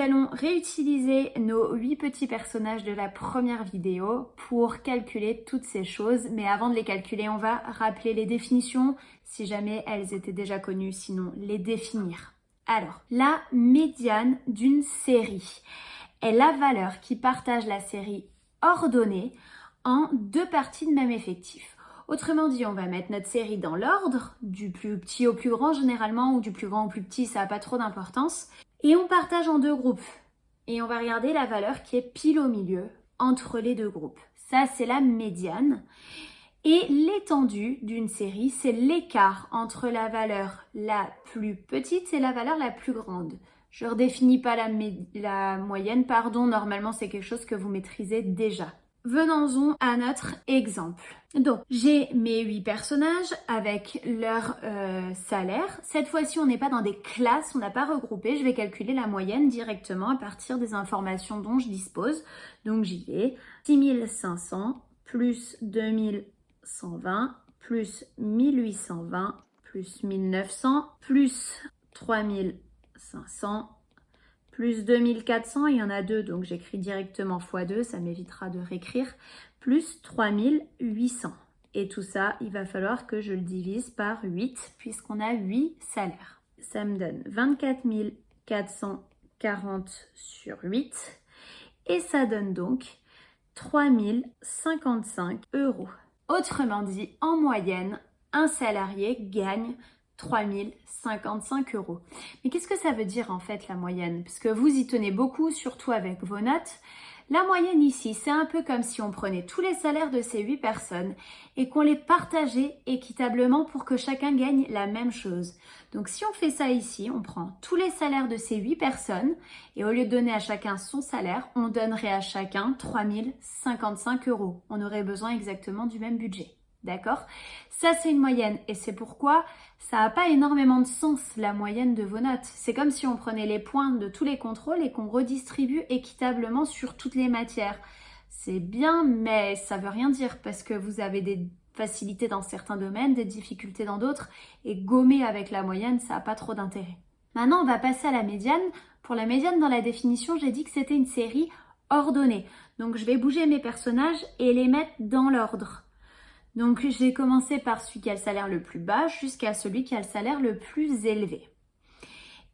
allons réutiliser nos 8 petits personnages de la première vidéo pour calculer toutes ces choses. Mais avant de les calculer, on va rappeler les définitions, si jamais elles étaient déjà connues, sinon les définir. Alors, la médiane d'une série est la valeur qui partage la série ordonnée en 2 parties de même effectif. Autrement dit, on va mettre notre série dans l'ordre, du plus petit au plus grand généralement, ou du plus grand au plus petit, ça n'a pas trop d'importance. Et on partage en 2 groupes. Et on va regarder la valeur qui est pile au milieu entre les 2 groupes. Ça, c'est la médiane. Et l'étendue d'une série, c'est l'écart entre la valeur la plus petite et la valeur la plus grande. Je ne redéfinis pas la moyenne, pardon, normalement c'est quelque chose que vous maîtrisez déjà. Venons-en à notre exemple. Donc, j'ai mes 8 personnages avec leur salaire. Cette fois-ci, on n'est pas dans des classes, on n'a pas regroupé. Je vais calculer la moyenne directement à partir des informations dont je dispose. Donc, j'y vais. 6500 plus 2120 plus 1820 plus 1900 plus 3500 plus 2400, il y en a 2, donc j'écris directement x2, ça m'évitera de réécrire, plus 3800. Et tout ça, il va falloir que je le divise par 8, puisqu'on a 8 salaires. Ça me donne 24 440 sur 8, et ça donne donc 3055 €. Autrement dit, en moyenne, un salarié gagne 3055 €. Mais qu'est-ce que ça veut dire en fait la moyenne? Parce que vous y tenez beaucoup, surtout avec vos notes. La moyenne ici, c'est un peu comme si on prenait tous les salaires de ces 8 personnes et qu'on les partageait équitablement pour que chacun gagne la même chose. Donc si on fait ça ici, on prend tous les salaires de ces 8 personnes et au lieu de donner à chacun son salaire, on donnerait à chacun 3055 €. On aurait besoin exactement du même budget. D'accord? Ça, c'est une moyenne et c'est pourquoi ça n'a pas énormément de sens, la moyenne de vos notes. C'est comme si on prenait les points de tous les contrôles et qu'on redistribue équitablement sur toutes les matières. C'est bien, mais ça veut rien dire parce que vous avez des facilités dans certains domaines, des difficultés dans d'autres et gommer avec la moyenne, ça n'a pas trop d'intérêt. Maintenant, on va passer à la médiane. Pour la médiane, dans la définition, j'ai dit que c'était une série ordonnée. Donc, je vais bouger mes personnages et les mettre dans l'ordre. Donc, j'ai commencé par celui qui a le salaire le plus bas jusqu'à celui qui a le salaire le plus élevé.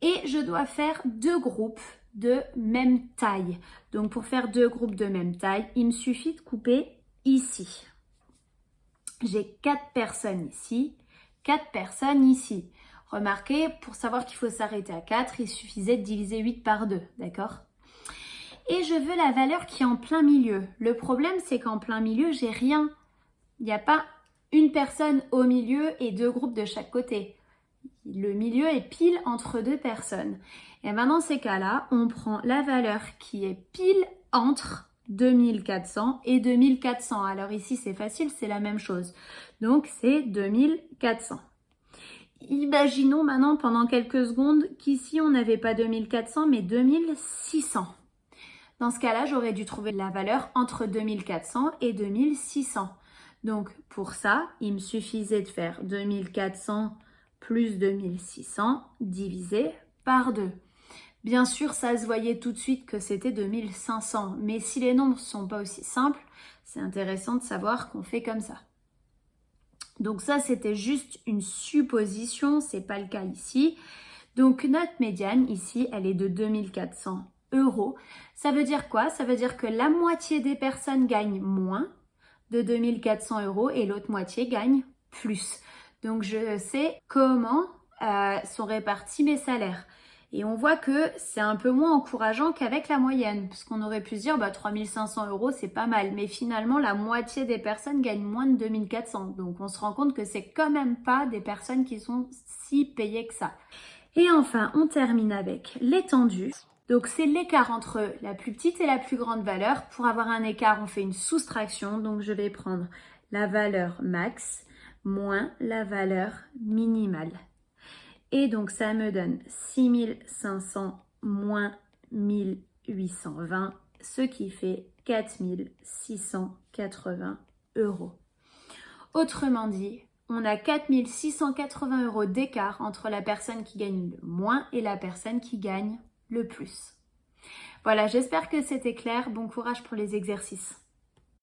Et je dois faire 2 groupes de même taille. Donc, pour faire 2 groupes de même taille, il me suffit de couper ici. J'ai 4 personnes ici, 4 personnes ici. Remarquez, pour savoir qu'il faut s'arrêter à 4, il suffisait de diviser 8 par 2, d'accord? Et je veux la valeur qui est en plein milieu. Le problème, c'est qu'en plein milieu, j'ai rien. Il n'y a pas une personne au milieu et 2 groupes de chaque côté. Le milieu est pile entre 2 personnes. Et maintenant, dans ces cas-là, on prend la valeur qui est pile entre 2400 et 2400. Alors ici, c'est facile, c'est la même chose. Donc, c'est 2400. Imaginons maintenant pendant quelques secondes qu'ici, on n'avait pas 2400, mais 2600. Dans ce cas-là, j'aurais dû trouver la valeur entre 2400 et 2600. Donc, pour ça, il me suffisait de faire 2400 plus 2600 divisé par 2. Bien sûr, ça se voyait tout de suite que c'était 2500. Mais si les nombres ne sont pas aussi simples, c'est intéressant de savoir qu'on fait comme ça. Donc ça, c'était juste une supposition, ce n'est pas le cas ici. Donc, notre médiane ici, elle est de 2400 €. Ça veut dire quoi? Ça veut dire que la moitié des personnes gagnent moins de 2400 € et l'autre moitié gagne plus. Donc, je sais comment sont répartis mes salaires. Et on voit que c'est un peu moins encourageant qu'avec la moyenne, puisqu'on aurait pu se dire 3500 €, c'est pas mal. Mais finalement, la moitié des personnes gagnent moins de 2400. Donc, on se rend compte que c'est quand même pas des personnes qui sont si payées que ça. Et enfin, on termine avec l'étendue. Donc, c'est l'écart entre la plus petite et la plus grande valeur. Pour avoir un écart, on fait une soustraction. Donc, je vais prendre la valeur max moins la valeur minimale. Et donc, ça me donne 6500 moins 1820, ce qui fait 4680 €. Autrement dit, on a 4680 € d'écart entre la personne qui gagne le moins et la personne qui gagne le plus. Voilà, j'espère que c'était clair. Bon courage pour les exercices.